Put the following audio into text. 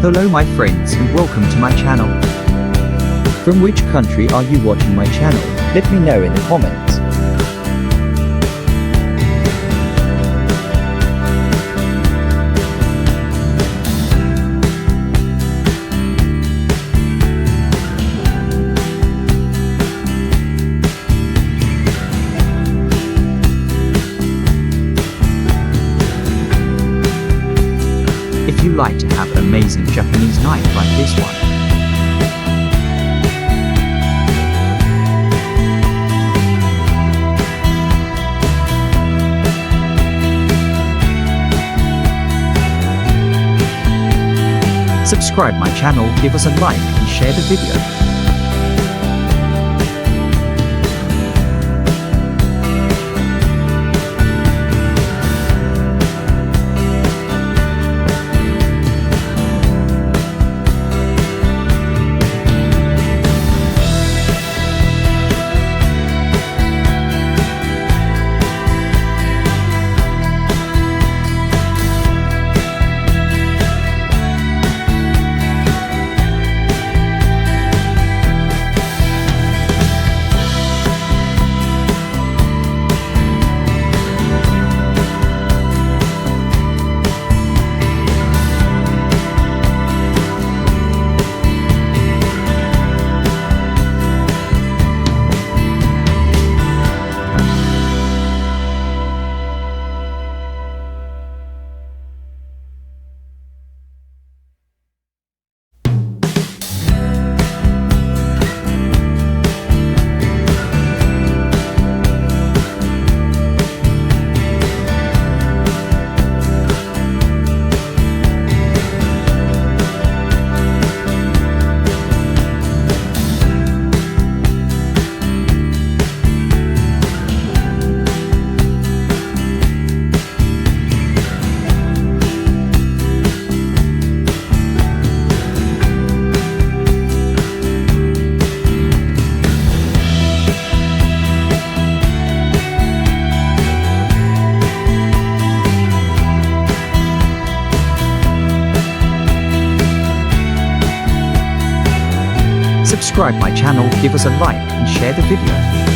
Hello my friends and welcome to my channel. From which country are you watching my channel? Let me know in the comments. If you like to have an amazing Japanese night like this one, subscribe my channel, give us a like and share the video. Subscribe my channel, give us a like and share the video.